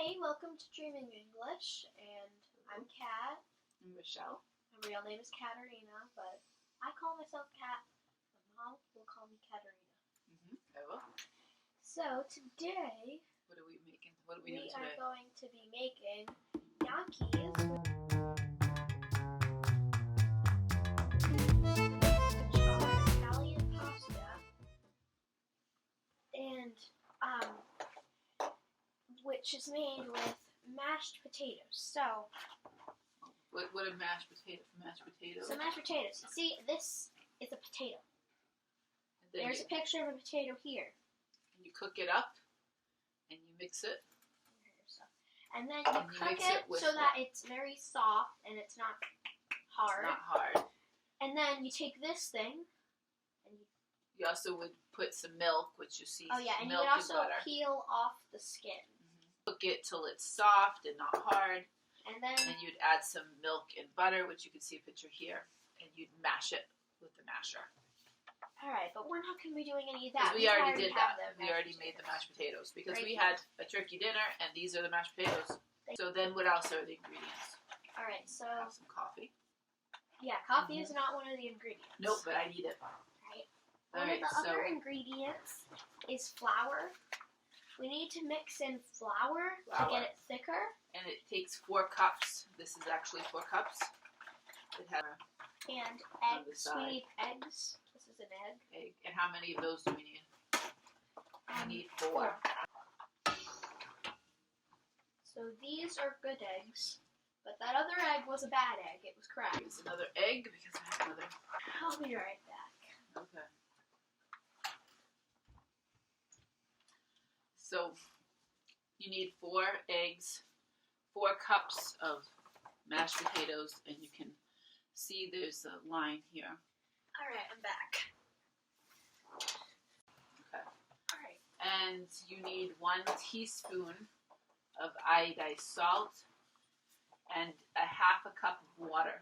Hey, welcome to Dreaming English, and I'm Kat. I'm Michelle. My real name is Katerina, but I call myself Kat. My mom will call me Katerina. I will. So today, What are we making? What are we doing today? We are going to be making gnocchis. Which are Italian pasta, and which is made with mashed potatoes. So, what are mashed potatoes? Mashed potatoes. So mashed potatoes. You see, this is a potato. There's a picture of a potato here. And you cook it up, and you mix it. And then you cook it so that it's very soft and it's not hard. It's not hard. And then you take this thing, and you also would put some milk, which you see. Oh yeah, and you milk would also and butter. peel off the skin. Cook it till it's soft and not hard. And then you'd add some milk and butter, which you can see a picture here, and you'd mash it with the masher. All right, but we're not going to be doing any of that. We already did that. We already made the mashed potatoes because we had a turkey dinner, and these are the mashed potatoes. So then, what else are the ingredients? All right, so have some coffee. Yeah, coffee is not one of the ingredients. Nope, but I need it. Right. One of the other ingredients is flour. We need to mix in flour to get it thicker. And it takes 4 cups. This is actually 4 cups. It has and eggs. We need eggs. This is an egg. And how many of those do we need? We need 4. So these are good eggs. But that other egg was a bad egg. It was cracked. Here's another egg because I have another. I'll be right back. Okay. So you need 4 eggs, 4 cups of mashed potatoes, and you can see there's a line here. All right, I'm back. Okay. All right. And you need 1 teaspoon of iodized salt and a half a cup of water.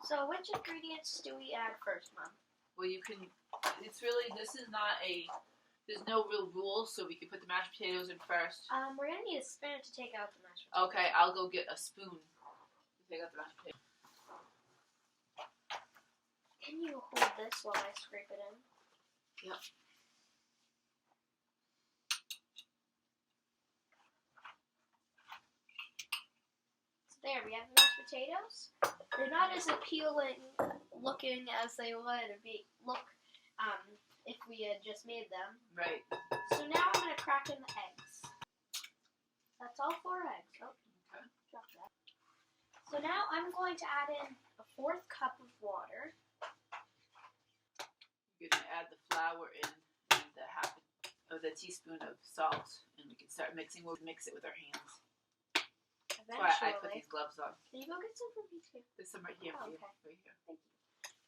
So which ingredients do we add first, Mom? Well, you can, it's really, this is not a, there's no real rules, so we can put the mashed potatoes in first. We're going to need a spoon to take out the mashed potatoes. Okay, I'll go get a spoon to take out the mashed potatoes. Can you hold this while I scrape it in? Yep. There, we have the mashed potatoes. They're not as appealing looking as they would look if we had just made them. Right. So now I'm going to crack in the eggs. That's all 4 eggs. Oh, okay. Drop that. So now I'm going to add in a 4th cup of water. You're going to add the flour in and the half of the teaspoon of salt, and we can start mixing. We'll mix it with our hands. That's why I put these gloves on. Can you go get some from me too? There's some right here. Oh, okay. Okay. Right here. Thank you.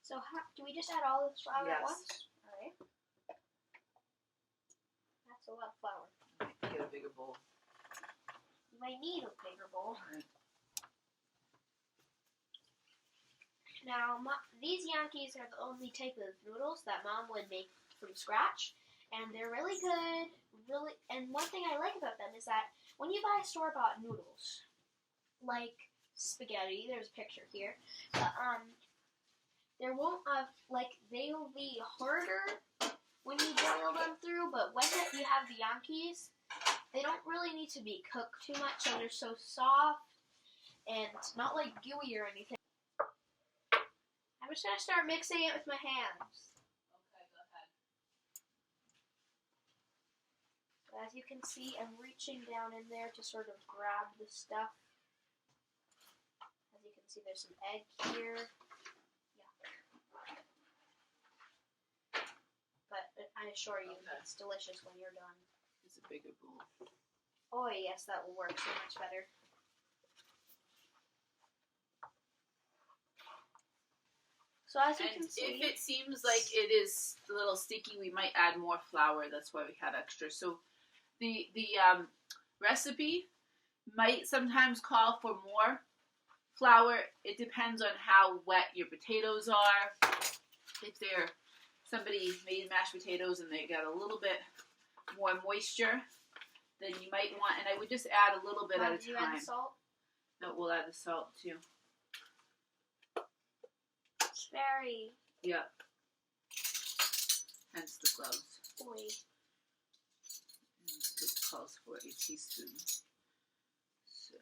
So do we just add all this flour at once? All right. That's a lot of flour. Get a bigger bowl. You might need a bigger bowl. Right. Now, these gnocchis are the only type of noodles that Mom would make from scratch, and they're really good. And one thing I like about them is that when you buy store-bought noodles, like spaghetti, there's a picture here, but, there won't they'll be harder when you boil them through, but when you have the gnocchis, they don't really need to be cooked too much, so they're so soft and not like gooey or anything. I'm just going to start mixing it with my hands. Okay, go ahead. As you can see, I'm reaching down in there to sort of grab the stuff. As you can see, there's some egg here. But I assure you, it's delicious when you're done. It's a bigger bowl. Oh yes, that will work so much better. So as you can see, if it seems like it is a little sticky, we might add more flour. That's why we have extra. So the recipe might sometimes call for more flour. It depends on how wet your potatoes are. If somebody made mashed potatoes and they got a little bit more moisture, then you might want, and I would just add a little bit at a Did you add time. the salt? No, we'll add the salt too. It's very Yep. Hence the gloves. oily. And this calls for a teaspoon. So,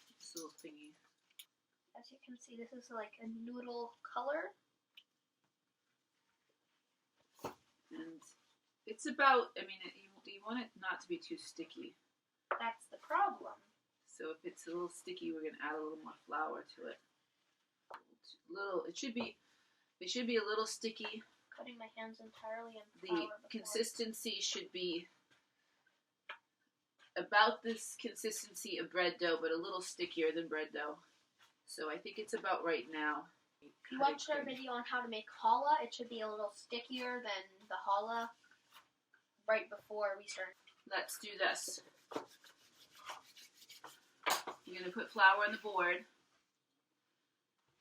this little thingy. As you can see, this is like a noodle color. And it's about, I mean, you want it not to be too sticky. That's the problem. So if it's a little sticky, we're going to add a little more flour to it. It should be a little sticky. Coating my hands entirely in The flour before. consistency should be about this consistency of bread dough, but a little stickier than bread dough. So I think it's about right now. If you watched our video on how to make challah, it should be a little stickier than the challah right before we start. Let's do this. You're going to put flour on the board,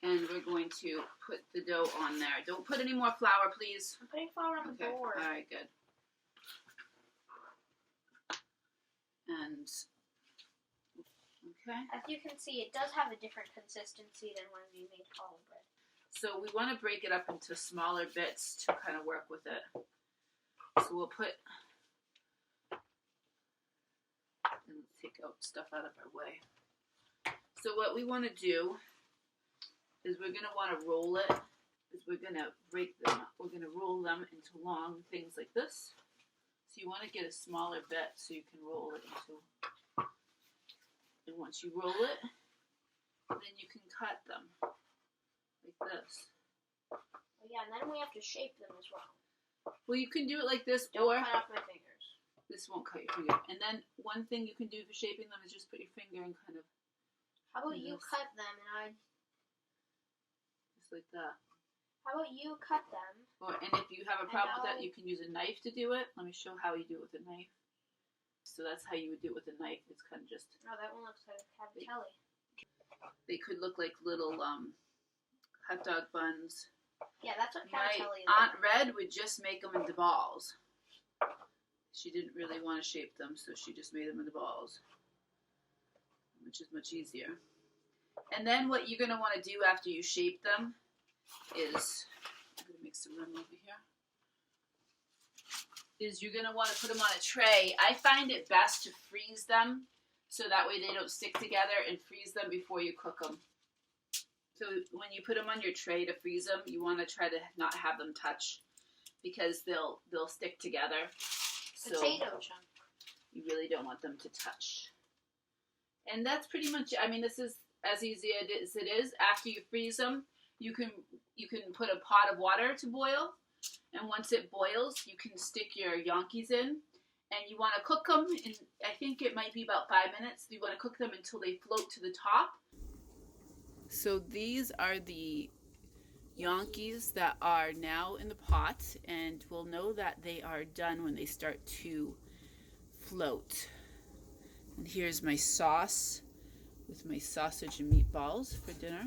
and we're going to put the dough on there. Don't put any more flour, please. I'm putting flour on the board. All right, good. And, okay. As you can see, it does have a different consistency than when we made challah bread. So we want to break it up into smaller bits to kind of work with it. So we'll put, and let's take out stuff out of our way. So what we want to do is we're going to want to roll it. Is we're going to break them up. We're going to roll them into long things like this. So you want to get a smaller bit so you can roll it into. And once you roll it, then you can cut them like this. Oh, yeah, and then we have to shape them as well. Well, you can do it like this, Don't or cut off my fingers. this won't cut your finger. And then one thing you can do for shaping them is just put your finger and kind of How about like you this. cut them and I? Just like that. How about you cut them? And if you have a problem with that, you can use a knife to do it. Let me show how you do it with a knife. So that's how you would do it with a knife. It's kind of just. Oh, that one looks like cavatelli. They could look like little hot dog buns. Yeah, that's what My cavatelli Aunt Red would just make them into balls. She didn't really want to shape them, so she just made them into balls, which is much easier. And then what you're going to want to do after you shape them is, I'm going to make some room over here, is you're going to want to put them on a tray. I find it best to freeze them so that way they don't stick together, and freeze them before you cook them. So when you put them on your tray to freeze them, you want to try to not have them touch because they'll stick together. So Potato chunk. you really don't want them to touch. And that's pretty much, I mean, this is as easy as it is. After you freeze them, you can put a pot of water to boil, and once it boils, you can stick your Gnocchis in, and you want to cook them in, I think it might be about 5 minutes. You want to cook them until they float to the top. So these are the Gnocchis that are now in the pot, and we'll know that they are done when they start to float. And here's my sauce with my sausage and meatballs for dinner.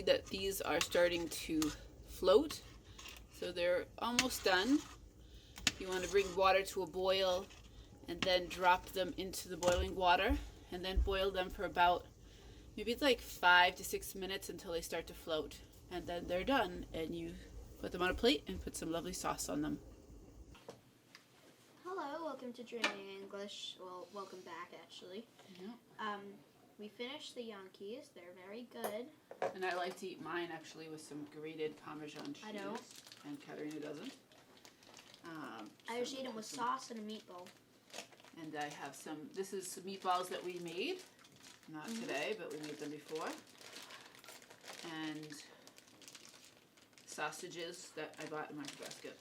That these are starting to float, so they're almost done. You want to bring water to a boil and then drop them into the boiling water and then boil them for about maybe it's like 5 to 6 minutes until they start to float, and then they're done, and you put them on a plate and put some lovely sauce on them. Hello, welcome to Dreaming English. Well, welcome back, actually. Yeah. We finished the Gnocchis. They're very good. And I like to eat mine actually with some grated Parmesan cheese. I don't. And Katerina doesn't. I usually eat them with sauce and a meatball. And I have some, this is some meatballs that we made. Not today, but we made them before. And sausages that I bought in my basket.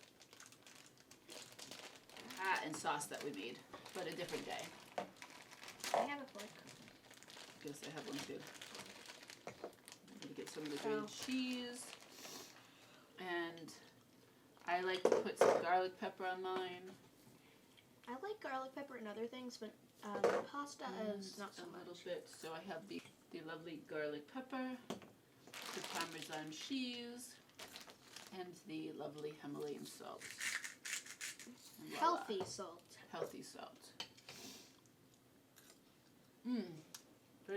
And sauce that we made, but a different day. I have a fork. Guess I have one too. I'm gonna get some of the green cheese. And I like to put some garlic pepper on mine. I like garlic pepper and other things, but pasta is not so a much. little bit. So I have the lovely garlic pepper, the Parmesan cheese, and the lovely Himalayan salt. And voila. Healthy salt. Healthy salt.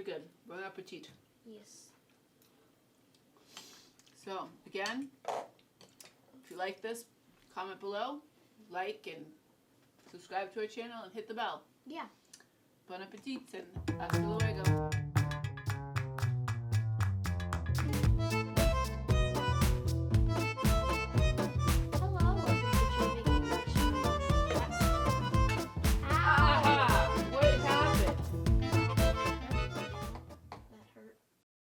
good. Bon appetit. Yes. So, again, if you like this, comment below, like, and subscribe to our channel, and hit the bell. Yeah. Bon appetit, and hasta luego.